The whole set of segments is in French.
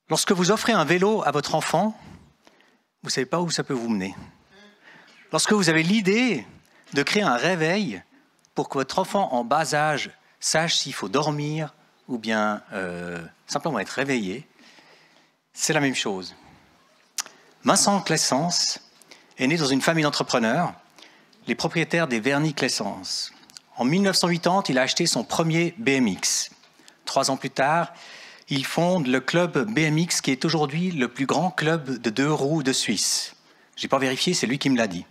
Lorsque vous offrez un vélo à votre enfant, vous ne savez pas où ça peut vous mener. Lorsque vous avez l'idée de créer un réveil pour que votre enfant en bas âge sache s'il faut dormir ou bien simplement être réveillé, c'est la même chose. Vincent Claessens est né dans une famille d'entrepreneurs, les propriétaires des Vernis Claessens. En 1980, il a acheté son premier BMX. 3 ans plus tard, il fonde le club BMX qui est aujourd'hui le plus grand club de 2 roues de Suisse. Je n'ai pas vérifié, c'est lui qui me l'a dit.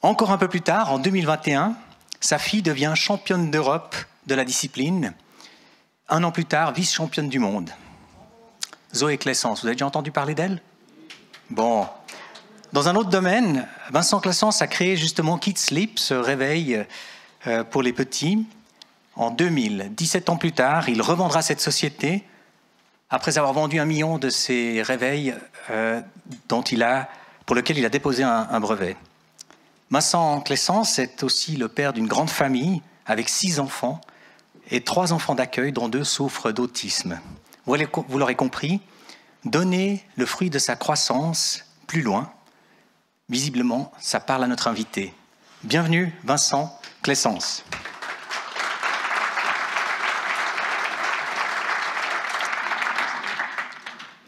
Encore un peu plus tard, en 2021, sa fille devient championne d'Europe de la discipline. 1 an plus tard, vice-championne du monde. Zoé Claessens, vous avez déjà entendu parler d'elle? Bon. Dans un autre domaine, Vincent Claessens a créé justement Kids Sleep, ce réveil pour les petits. En 2000, 17 ans plus tard, il revendra cette société après avoir vendu 1 million de ces réveils pour lequel il a déposé un brevet. Vincent Claessens est aussi le père d'une grande famille avec 6 enfants et 3 enfants d'accueil dont 2 souffrent d'autisme. Vous l'aurez compris, donner le fruit de sa croissance plus loin. Visiblement, ça parle à notre invité. Bienvenue, Vincent Claessens.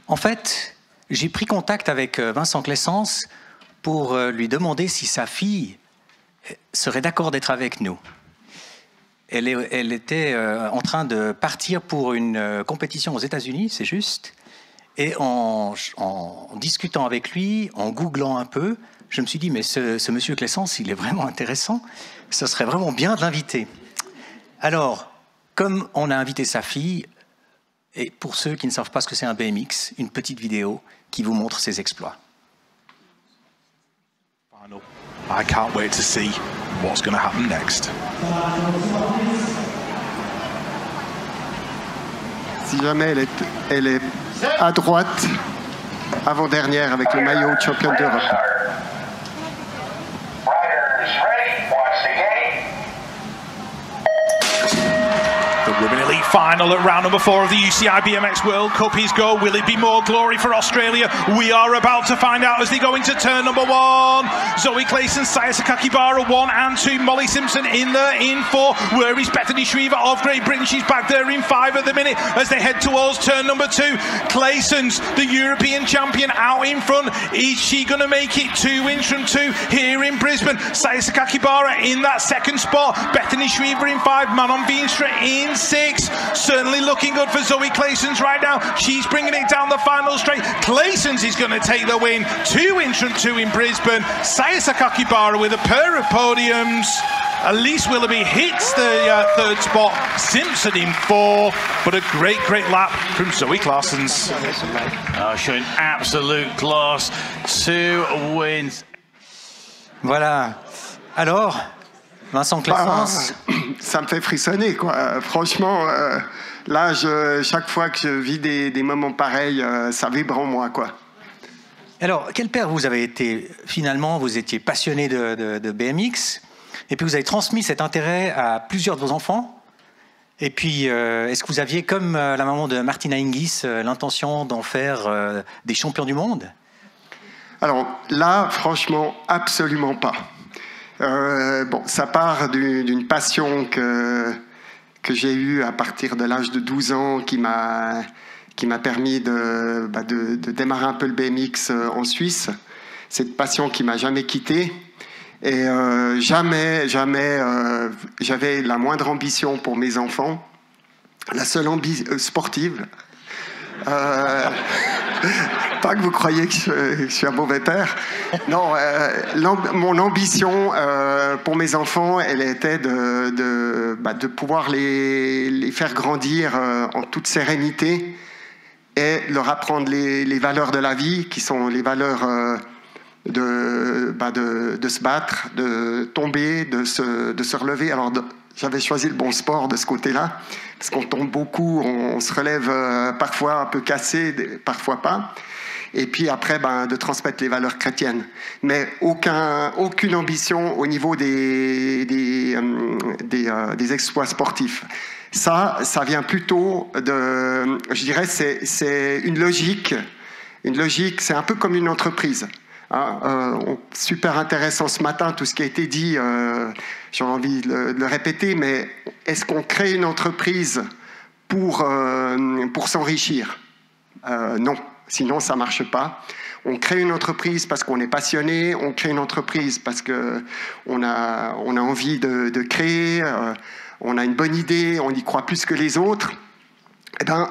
En fait, j'ai pris contact avec Vincent Claessens pour lui demander si sa fille serait d'accord d'être avec nous. Elle était en train de partir pour une compétition aux États-Unis, c'est juste. Et en discutant avec lui, en googlant un peu, je me suis dit, mais ce monsieur Claessens, il est vraiment intéressant. Ce serait vraiment bien de l'inviter. Alors, comme on a invité sa fille, et pour ceux qui ne savent pas ce que c'est un BMX, une petite vidéo qui vous montre ses exploits. I can't wait to see what's going to happen next. Si jamais elle est à droite, avant-dernière avec le maillot de championne d'Europe. The Women Elite Final at round number 4 of the UCI BMX World Cup is go. Will it be more glory for Australia? We are about to find out as they go into turn number 1. Zoe Claessens, Saya Sakakibara 1 and 2. Molly Simpson in there in 4. Where is Bethany Shriver of Great Britain? She's back there in 5 at the minute as they head towards turn number 2. Claessens, the European champion, out in front. Is she going to make it 2 wins from 2 here in Brisbane? Saya Sakakibara in that second spot. Bethany Shriver in 5. Manon Veenstra in 6. Certainly looking good for Zoe Claessens right now. She's bringing it down the final straight. Claessens is going to take the win. 2 wins from 2 in Brisbane. Saya Sakakibara with a pair of podiums. Elise Willoughby hits the 3rd spot. Simpson in 4. But a great lap from Zoe Claessens. Showing absolute class. 2 wins. Voilà. Alors, Vincent Claessens. Ça me fait frissonner, quoi. Franchement, là, chaque fois que je vis des moments pareils, ça vibre en moi, quoi. Alors, quel père vous avez été? Finalement, vous étiez passionné de BMX, et puis vous avez transmis cet intérêt à plusieurs de vos enfants. Et puis, est-ce que vous aviez, comme la maman de Martina Hingis, l'intention d'en faire des champions du monde? Alors là, franchement, absolument pas. Bon, ça part d'une passion que j'ai eue à partir de l'âge de 12 ans qui m'a permis de démarrer un peu le BMX en Suisse. Cette passion qui m'a jamais quitté. Et jamais j'avais la moindre ambition pour mes enfants. La seule ambition sportive. Pas que vous croyez que je suis un mauvais père. Non, mon ambition pour mes enfants, elle était de pouvoir les faire grandir en toute sérénité et leur apprendre les valeurs de la vie, qui sont les valeurs de se battre, de tomber, de se relever. Alors, j'avais choisi le bon sport de ce côté-là, parce qu'on tombe beaucoup, on se relève parfois un peu cassé, parfois pas. Et puis après, de transmettre les valeurs chrétiennes. Mais aucune ambition au niveau des exploits sportifs. Ça vient plutôt de, je dirais, c'est une logique. Une logique, c'est un peu comme une entreprise. Super intéressant ce matin, tout ce qui a été dit, j'ai envie de le répéter, mais est-ce qu'on crée une entreprise pour s'enrichir? Non, sinon ça ne marche pas. On crée une entreprise parce qu'on est passionné, on crée une entreprise parce qu'on a envie de créer, on a une bonne idée, on y croit plus que les autres. Eh ben,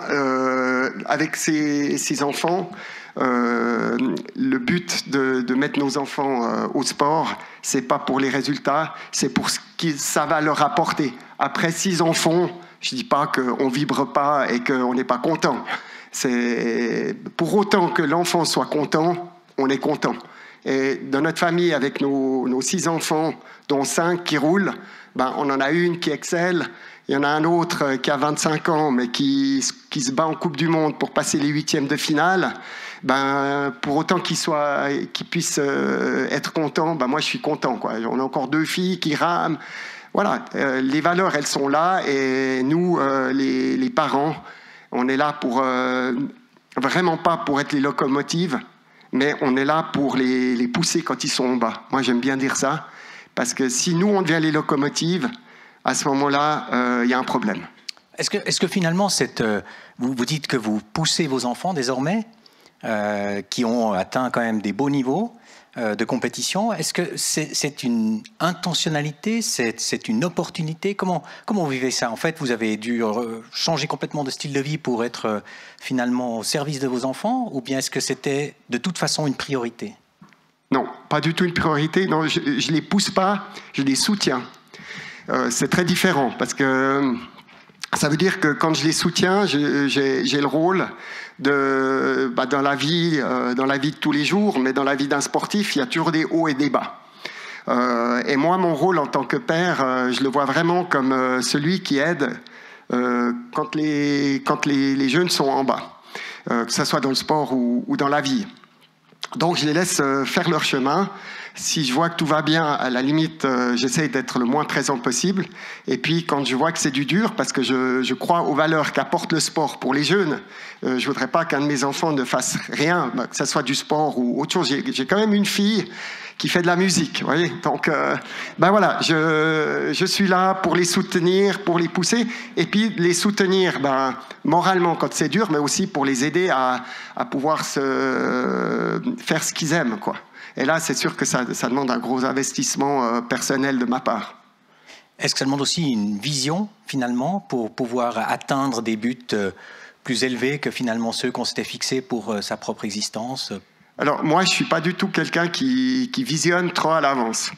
avec ces enfants, le but de mettre nos enfants au sport, c'est pas pour les résultats, c'est pour ce que ça va leur apporter. Après, s'ils en font, je dis pas qu'on vibre pas et qu'on n'est pas content. C'est pour autant que l'enfant soit content, on est content. Et dans notre famille, avec nos 6 enfants, dont 5 qui roulent, ben, on en a une qui excelle. Il y en a un autre qui a 25 ans, mais qui se bat en Coupe du Monde pour passer les 8e de finale. Ben, pour autant qu'il puisse être content, ben moi je suis content, quoi. On a encore 2 filles qui rament. Voilà, les valeurs, elles sont là. Et nous, les parents, on est là pour vraiment pas pour être les locomotives, mais on est là pour les pousser quand ils sont en bas. Moi, j'aime bien dire ça, parce que si nous, on devient les locomotives, à ce moment-là, il y a un problème. Est-ce que finalement, vous dites que vous poussez vos enfants désormais, qui ont atteint quand même des beaux niveaux de compétition. Est-ce que c'est une intentionnalité, c'est une opportunité? Comment vous vivez ça? En fait, vous avez dû changer complètement de style de vie pour être finalement au service de vos enfants, ou bien est-ce que c'était de toute façon une priorité? Non, pas du tout une priorité. Non, je ne les pousse pas, je les soutiens. C'est très différent, parce que ça veut dire que quand je les soutiens, j'ai le rôle dans la vie de tous les jours, mais dans la vie d'un sportif, il y a toujours des hauts et des bas. Et moi, mon rôle en tant que père, je le vois vraiment comme celui qui aide quand les jeunes sont en bas, que ce soit dans le sport ou dans la vie. Donc, je les laisse faire leur chemin. Si je vois que tout va bien, à la limite, j'essaye d'être le moins présent possible. Et puis, quand je vois que c'est du dur, parce que je crois aux valeurs qu'apporte le sport pour les jeunes, je ne voudrais pas qu'un de mes enfants ne fasse rien, que ce soit du sport ou autre chose. J'ai quand même une fille qui fait de la musique, vous voyez. Donc, voilà, je suis là pour les soutenir, pour les pousser, et puis les soutenir moralement quand c'est dur, mais aussi pour les aider à pouvoir faire ce qu'ils aiment, quoi. Et là, c'est sûr que ça demande un gros investissement personnel de ma part. Est-ce que ça demande aussi une vision, finalement, pour pouvoir atteindre des buts plus élevés que finalement ceux qu'on s'était fixés pour sa propre existence? Alors, moi, je ne suis pas du tout quelqu'un qui visionne trop à l'avance.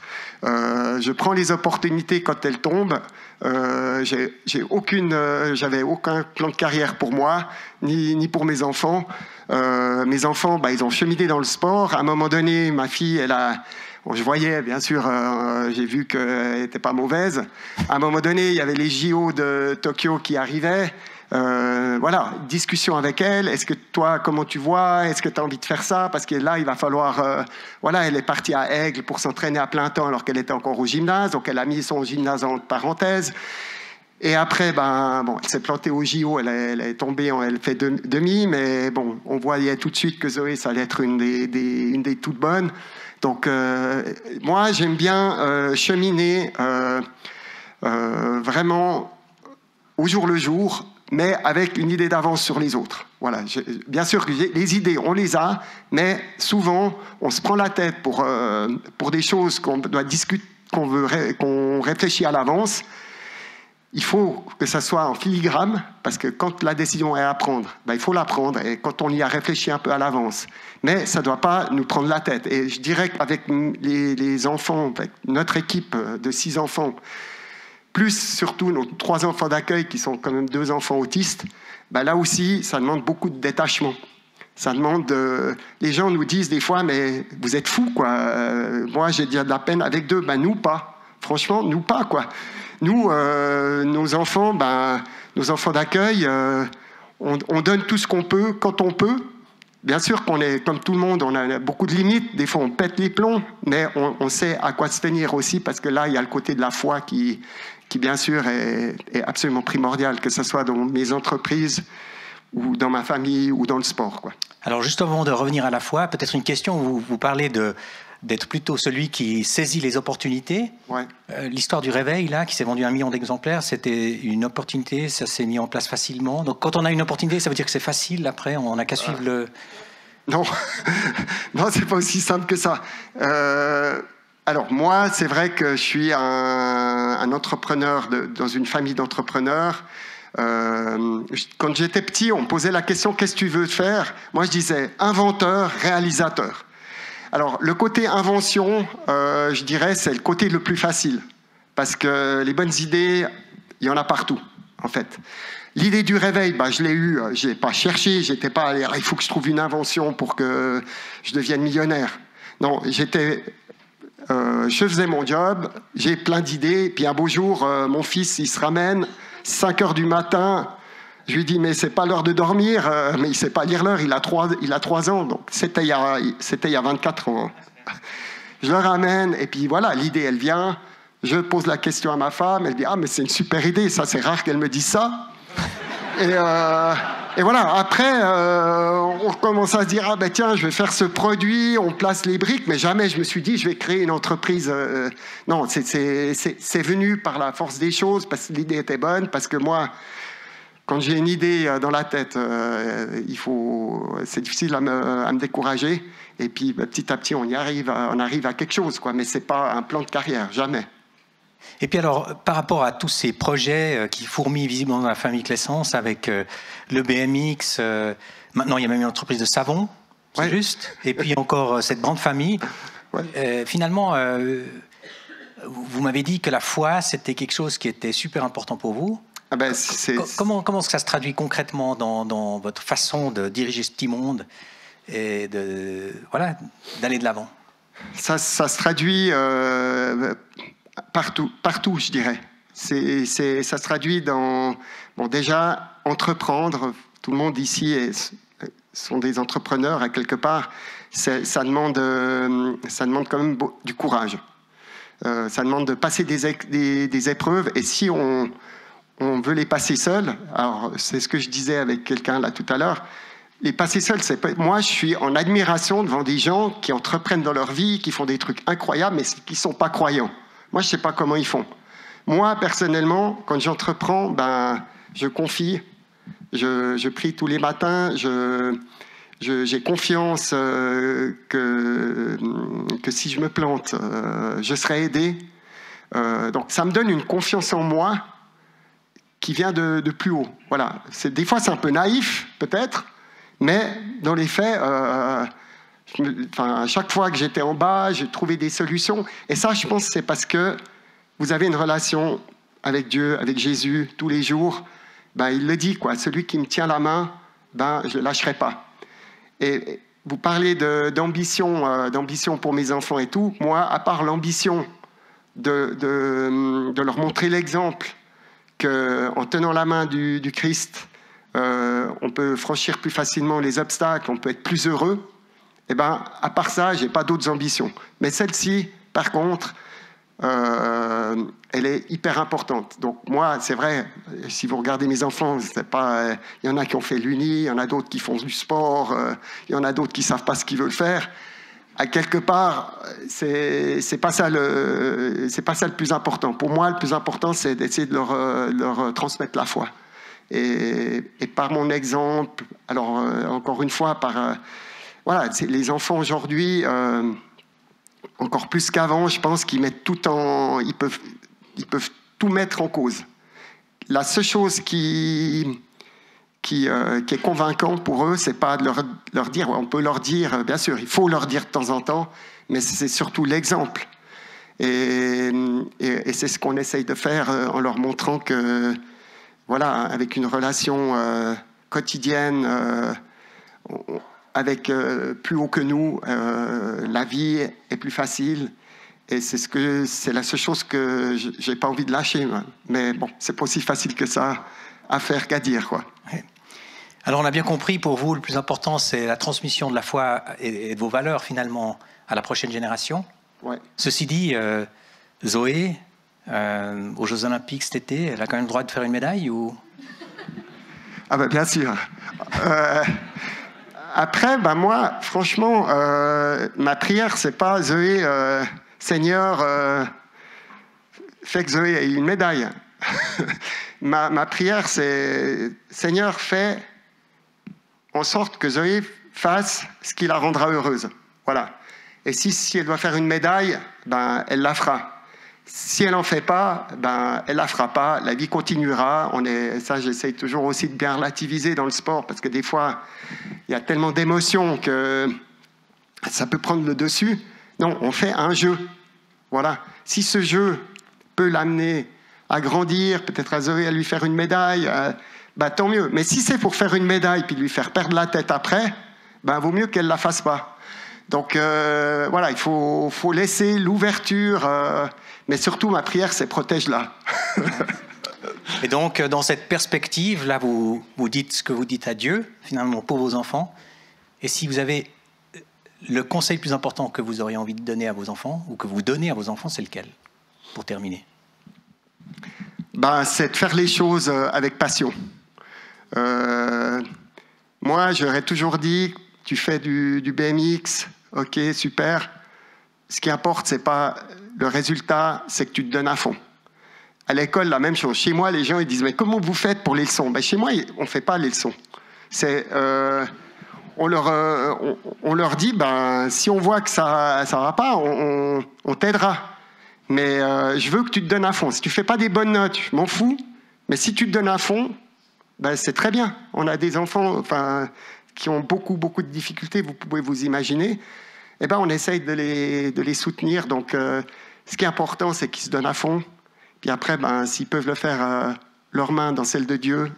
Je prends les opportunités quand elles tombent. J'avais aucun plan de carrière pour moi, ni pour mes enfants. Mes enfants, ils ont cheminé dans le sport. À un moment donné, ma fille, je voyais, bien sûr, j'ai vu qu'elle n'était pas mauvaise. À un moment donné, il y avait les JO de Tokyo qui arrivaient. Voilà, discussion avec elle. Est-ce que toi, comment tu vois? Est-ce que tu as envie de faire ça? Parce que là, il va falloir... elle est partie à Aigle pour s'entraîner à plein temps alors qu'elle était encore au gymnase. Donc, elle a mis son gymnase en parenthèse. Et après, elle s'est plantée au JO. Elle est tombée, elle fait demi. Mais bon, on voyait tout de suite que Zoé, ça allait être une des toutes bonnes. Donc, moi, j'aime bien cheminer vraiment au jour le jour, mais avec une idée d'avance sur les autres. Voilà. Bien sûr que les idées, on les a, mais souvent, on se prend la tête pour des choses qu'on doit discuter, qu'on réfléchit à l'avance. Il faut que ça soit en filigrane, parce que quand la décision est à prendre, il faut la prendre, et quand on y a réfléchi un peu à l'avance. Mais ça ne doit pas nous prendre la tête. Et je dirais qu'avec les enfants, avec notre équipe de 6 enfants, plus surtout nos 3 enfants d'accueil qui sont quand même 2 enfants autistes, là aussi, ça demande beaucoup de détachement. Ça demande... les gens nous disent des fois, mais vous êtes fous, quoi. Moi, j'ai déjà de la peine avec 2. Nous, pas. Franchement, nous, pas, quoi. Nous, nos enfants d'accueil, on donne tout ce qu'on peut, quand on peut. bien sûr qu'on est comme tout le monde, on a beaucoup de limites, des fois on pète les plombs, mais on sait à quoi se tenir aussi, parce que là, il y a le côté de la foi qui bien sûr, est absolument primordial, que ce soit dans mes entreprises, ou dans ma famille, ou dans le sport, quoi. Alors, juste avant de revenir à la foi, peut-être une question, vous parlez d'être plutôt celui qui saisit les opportunités. Ouais. L'histoire du réveil, là, qui s'est vendu 1 million d'exemplaires, c'était une opportunité, ça s'est mis en place facilement. Donc, quand on a une opportunité, ça veut dire que c'est facile, après, on n'a qu'à suivre le... Non, non, c'est pas aussi simple que ça. Alors, moi, c'est vrai que je suis un entrepreneur dans une famille d'entrepreneurs. Quand j'étais petit, on me posait la question « Qu'est-ce que tu veux faire ?» Moi, je disais « Inventeur, réalisateur ». Alors, le côté invention, je dirais, c'est le côté le plus facile. Parce que les bonnes idées, il y en a partout, en fait. L'idée du réveil, je l'ai eue, je n'ai pas cherché, j'étais pas allé, il faut que je trouve une invention pour que je devienne millionnaire. Non, je faisais mon job, j'ai plein d'idées, puis un beau jour, mon fils, il se ramène, 5 heures du matin, je lui dis, mais c'est pas l'heure de dormir, mais il sait pas lire l'heure, il a 3 ans, donc c'était il y a 24 ans. Je le ramène, et puis voilà, l'idée, elle vient, je pose la question à ma femme, elle dit, ah, mais c'est une super idée, ça, c'est rare qu'elle me dise ça. Et voilà, après, on commence à se dire, ah ben tiens, je vais faire ce produit, on place les briques, mais jamais je me suis dit, je vais créer une entreprise. Non, c'est venu par la force des choses, parce que l'idée était bonne, parce que moi, quand j'ai une idée dans la tête, c'est difficile à me décourager, et puis petit à petit, on arrive à quelque chose, quoi, mais c'est pas un plan de carrière, jamais. Et puis alors, par rapport à tous ces projets qui fourmillent visiblement dans la famille Claessens, avec le BMX, maintenant il y a même une entreprise de savon, c'est ouais. Juste, et puis encore cette grande famille. Ouais. Finalement, vous m'avez dit que la foi, c'était quelque chose qui était super important pour vous. Ah ben, comment ça se traduit concrètement dans votre façon de diriger ce petit monde et d'aller de l'avant? Ça se traduit... Partout, je dirais. Ça se traduit dans... Bon, déjà, entreprendre. Tout le monde ici sont des entrepreneurs, à quelque part. Ça demande quand même du courage. Ça demande de passer des épreuves. Et si on veut les passer seuls, alors c'est ce que je disais avec quelqu'un là tout à l'heure, les passer seuls, c'est pas... Moi, je suis en admiration devant des gens qui entreprennent dans leur vie, qui font des trucs incroyables, mais qui ne sont pas croyants. Moi, je ne sais pas comment ils font. Moi, personnellement, quand j'entreprends, je confie, je prie tous les matins, j'ai confiance que si je me plante, je serai aidé. Donc, ça me donne une confiance en moi qui vient de plus haut. Voilà. Des fois, c'est un peu naïf, peut-être, mais dans les faits... à chaque fois que j'étais en bas, j'ai trouvé des solutions. Et ça, je pense, c'est parce que vous avez une relation avec Dieu, avec Jésus, tous les jours. Il le dit, quoi. Celui qui me tient la main, je ne lâcherai pas. Et vous parlez d'ambition pour mes enfants et tout. Moi, à part l'ambition de leur montrer l'exemple qu'en tenant la main du Christ, on peut franchir plus facilement les obstacles, on peut être plus heureux. À part ça, je n'ai pas d'autres ambitions. Mais celle-ci, par contre, elle est hyper importante. Donc moi, c'est vrai, si vous regardez mes enfants, il y en a qui ont fait l'Uni, il y en a d'autres qui font du sport, il y en a d'autres qui ne savent pas ce qu'ils veulent faire. À quelque part, c'est pas ça le plus important. Pour moi, le plus important, c'est d'essayer de leur transmettre la foi. Et par mon exemple, alors encore une fois, voilà, les enfants aujourd'hui, encore plus qu'avant, je pense qu'ils mettent ils peuvent tout mettre en cause. La seule chose qui est convaincant pour eux, c'est pas de leur dire, on peut leur dire, bien sûr, il faut leur dire de temps en temps, mais c'est surtout l'exemple. Et c'est ce qu'on essaye de faire en leur montrant que, voilà, avec une relation quotidienne, avec plus haut que nous, la vie est plus facile. Et c'est la seule chose que j'ai pas envie de lâcher. Moi. Mais bon, c'est pas aussi facile que ça à faire qu'à dire, quoi. Ouais. Alors on a bien compris, pour vous, le plus important, c'est la transmission de la foi et de vos valeurs, finalement, à la prochaine génération. Ouais. Ceci dit, Zoé, aux Jeux Olympiques cet été, elle a quand même le droit de faire une médaille ou... Ah ben bien sûr. Après, ben moi, franchement, ma prière, c'est pas Zoé, Seigneur, fais que Zoé ait une médaille. ma prière, c'est Seigneur, fais en sorte que Zoé fasse ce qui la rendra heureuse. Voilà. Et si elle doit faire une médaille, ben elle la fera. Si elle n'en fait pas, ben, elle ne la fera pas, la vie continuera. Ça, j'essaye toujours aussi de bien relativiser dans le sport, parce que des fois, il y a tellement d'émotions que ça peut prendre le dessus. Non, on fait un jeu. Voilà. Si ce jeu peut l'amener à grandir, peut-être à Zoé à lui faire une médaille, ben, tant mieux. Mais si c'est pour faire une médaille puis lui faire perdre la tête après, ben, vaut mieux qu'elle ne la fasse pas. Donc voilà, il faut laisser l'ouverture, mais surtout ma prière, c'est protège-la. Et donc dans cette perspective, là, vous dites ce que vous dites à Dieu, finalement, pour vos enfants. Et si vous avez le conseil le plus important que vous auriez envie de donner à vos enfants, ou que vous donnez à vos enfants, c'est lequel, pour terminer? Ben, c'est de faire les choses avec passion. Moi, j'aurais toujours dit, tu fais du BMX, ok, super. Ce qui importe, c'est pas le résultat, c'est que tu te donnes à fond. À l'école, la même chose. Chez moi, les gens ils disent, mais comment vous faites pour les leçons? Ben, chez moi, on ne fait pas les leçons. On leur dit, ben, si on voit que ça ne va pas, on t'aidera. Mais je veux que tu te donnes à fond. Si tu ne fais pas des bonnes notes, je m'en fous. Mais si tu te donnes à fond, ben, c'est très bien. On a des enfants qui ont beaucoup de difficultés, vous pouvez vous imaginer. Eh ben, on essaye de les soutenir. Donc, ce qui est important, c'est qu'ils se donnent à fond. Puis après, ben, s'ils peuvent le faire leurs mains dans celles de Dieu,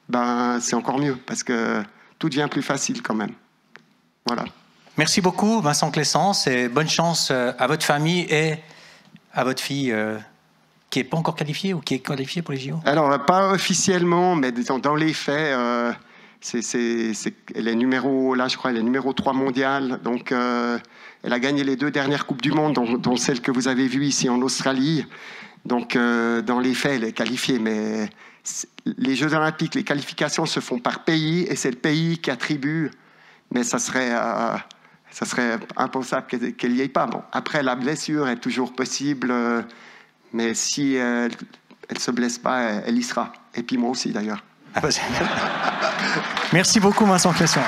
ben, c'est encore mieux, parce que tout devient plus facile quand même. Voilà. Merci beaucoup, Vincent Clessens, et bonne chance à votre famille et à votre fille qui n'est pas encore qualifiée ou qui est qualifiée pour les JO. Alors, pas officiellement, mais dans les faits, elle est numéro 3 mondiale. Donc, elle a gagné les 2 dernières Coupes du Monde, dont celle que vous avez vue ici en Australie. Donc, dans les faits, elle est qualifiée. Mais les Jeux Olympiques, les qualifications se font par pays, et c'est le pays qui attribue. Mais ça serait impensable qu'elle n'y ait pas. Bon, après, la blessure est toujours possible, mais si elle ne se blesse pas, elle y sera. Et puis moi aussi, d'ailleurs. Merci beaucoup, Vincent Clessens.